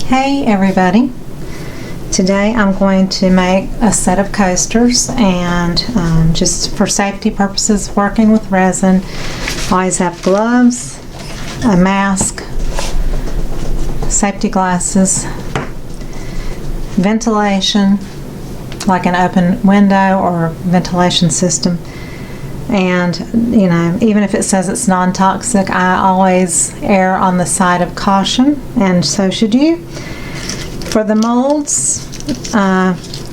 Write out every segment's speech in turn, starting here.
Hey everybody, today I'm going to make a set of coasters, and just for safety purposes, working with resin, always have gloves, a mask, safety glasses, ventilation like an open window or ventilation system, and even if it says it's non-toxic, I always err on the side of caution, and so should you. For the molds,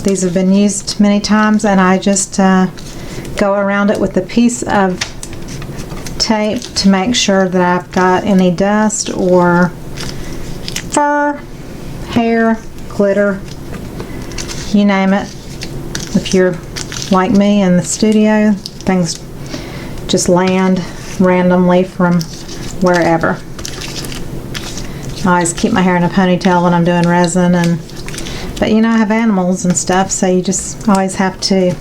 these have been used many times, and I just go around it with a piece of tape to make sure that I've got any dust or fur, hair, glitter, you name it. If you're like me in the studio, things just land randomly from wherever. I always keep my hair in a ponytail when I'm doing resin, but I have animals and stuff, so you just always have to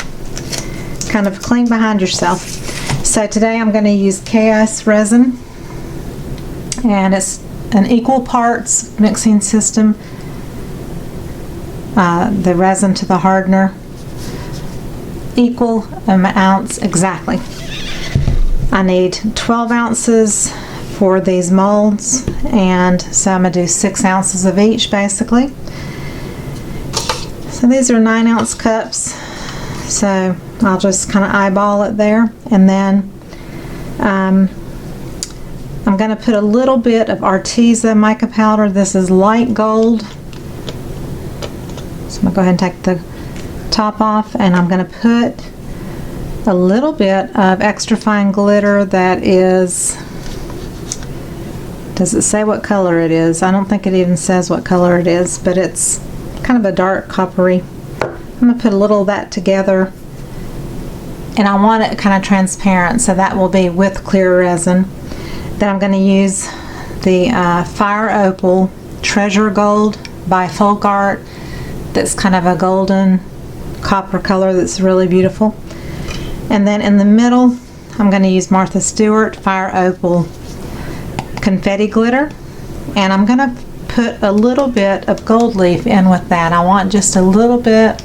kind of clean behind yourself. So today I'm going to use KSRESIN, and it's an equal parts mixing system, the resin to the hardener, equal amounts exactly. I need 12 ounces for these molds, and so I'm going to do 6 ounces of each basically. So these are 9-ounce cups, so I'll just kind of eyeball it there, and then I'm going to put a little bit of arteza mica powder. This is light gold, so I'm going to go ahead and take the top off, and I'm going to put a little bit of extra fine glitter that is, does it say what color it is? I don't think it even says what color it is, but it's kind of a dark coppery. I'm going to put a little of that together, and I want it kind of transparent, so that will be with clear resin. Then I'm going to use the Fire Opal Treasure Gold by Folkart. That's kind of a golden copper color that's really beautiful. And then in the middle, I'm going to use Martha Stewart Fire Opal Confetti Glitter, and I'm going to put a little bit of gold leaf in with that. I want just a little bit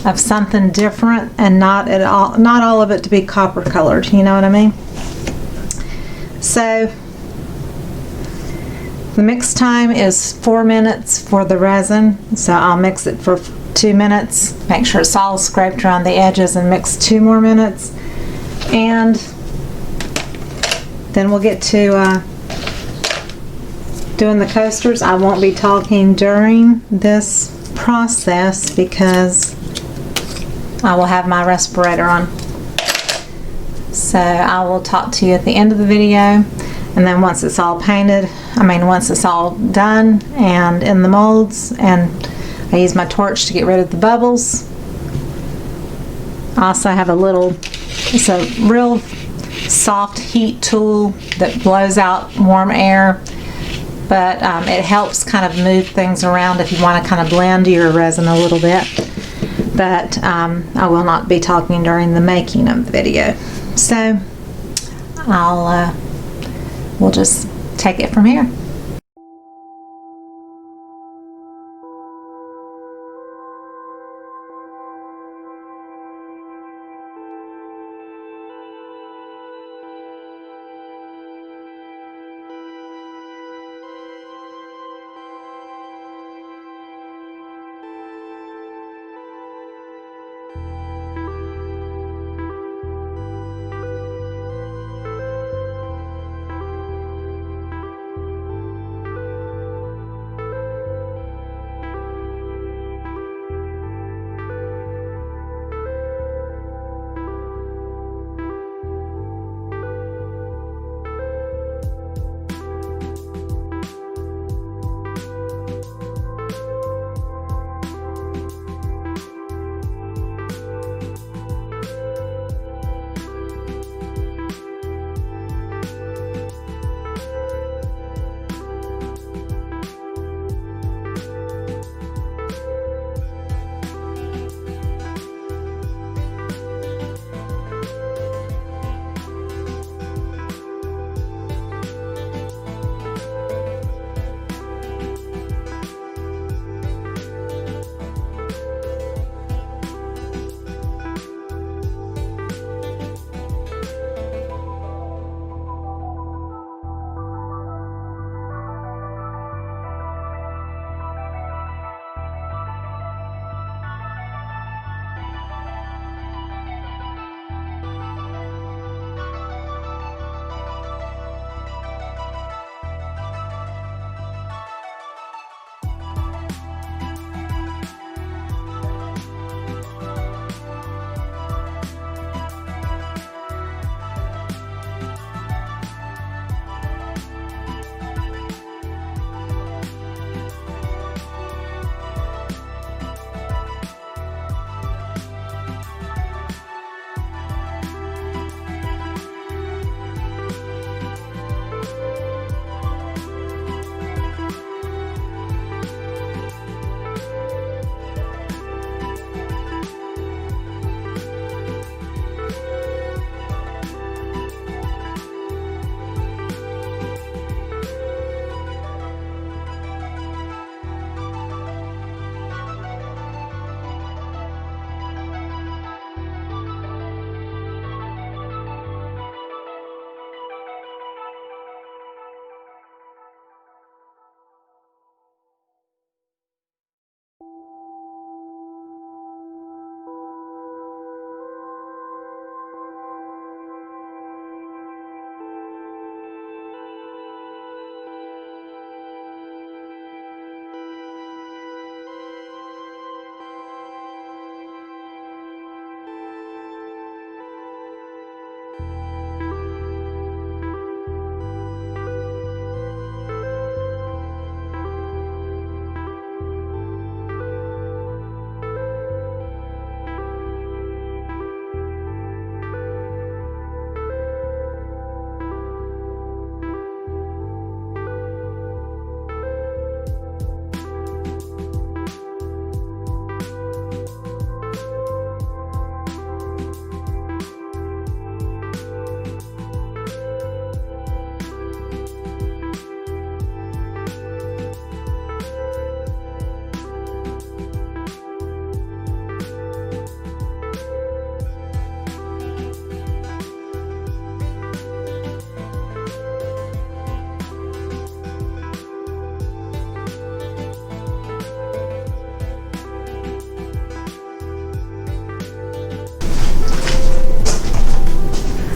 of something different, and not all of it to be copper colored, you know what I mean? So the mix time is 4 minutes for the resin, so I'll mix it for 2 minutes, make sure it's all scraped around the edges, and mix 2 more minutes, and then we'll get to doing the coasters. I won't be talking during this process because I will have my respirator on. So I will talk to you at the end of the video, and then once it's all painted, once it's all done and in the molds, and I use my torch to get rid of the bubbles. I also have it's a real soft heat tool that blows out warm air, but it helps kind of move things around if you want to kind of blend your resin a little bit. But I will not be talking during the making of the video. So we'll just take it from here.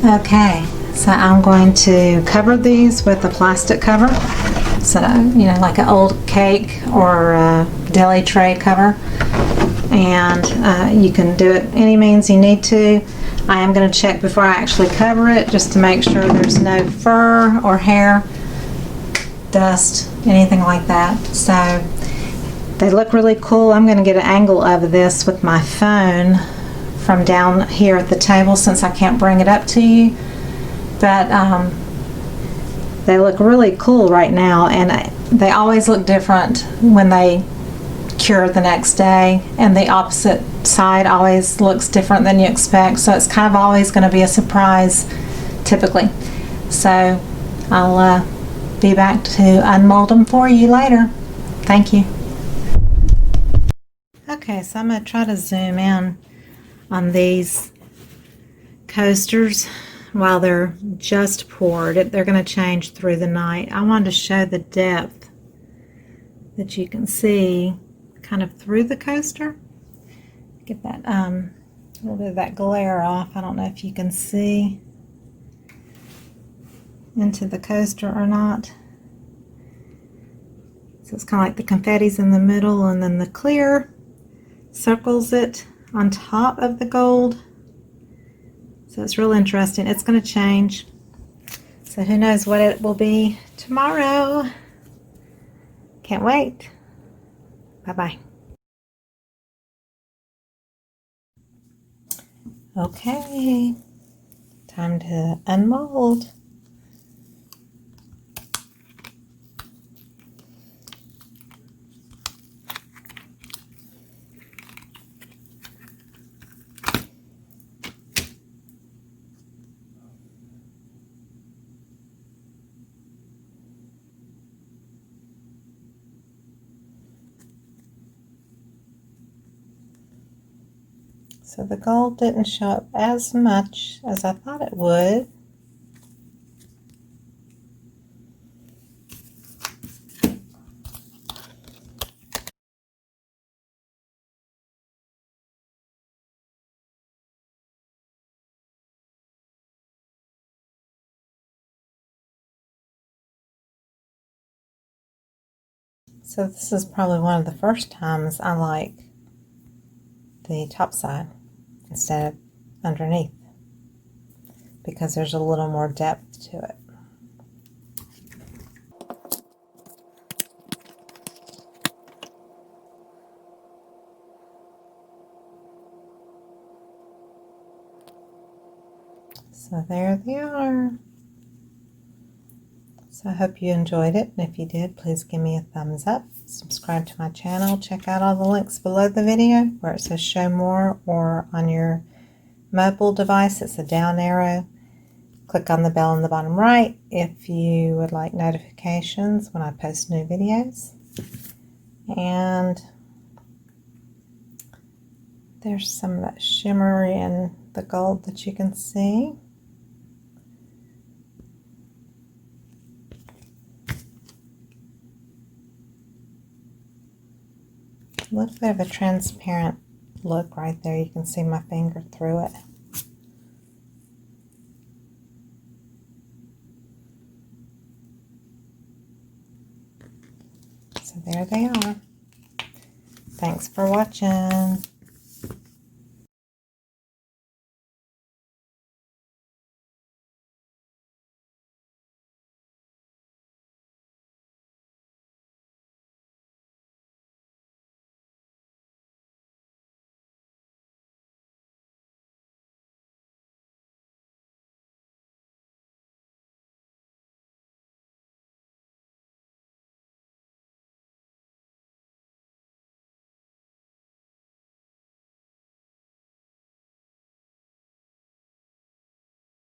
Okay, so I'm going to cover these with a plastic cover. So, you know, like an old cake or a deli tray cover. And you can do it any means you need to. I am going to check before I actually cover it just to make sure there's no fur or hair, dust, anything like that. So they look really cool. I'm going to get an angle of this with my phone from down here at the table since I can't bring it up to you. But they look really cool right now, and they always look different when they cure the next day, and the opposite side always looks different than you expect, so it's kind of always going to be a surprise typically. So I'll be back to unmold them for you later. Thank you. Okay, so I'm going to try to zoom in on these coasters while they're just poured. They're going to change through the night. I wanted to show the depth that you can see kind of through the coaster. Get that a little bit of that glare off. I don't know if you can see into the coaster or not. So it's kind of like the confetti's in the middle, and then the clear circles it on top of the gold. So it's real interesting. It's going to change. So who knows what it will be tomorrow. Can't wait. Bye-bye. Okay, time to unmold. So the gold didn't show up as much as I thought it would. So this is probably one of the first times I like the top side instead of underneath, because there's a little more depth to it. So there they are. So I hope you enjoyed it, and if you did, please give me a thumbs up, subscribe to my channel, check out all the links below the video where it says show more, or on your mobile device it's a down arrow. Click on the bell in the bottom right if you would like notifications when I post new videos. And there's some of that shimmer in the gold that you can see. A little bit of a transparent look right there. You can see my finger through it. So there they are. Thanks for watching.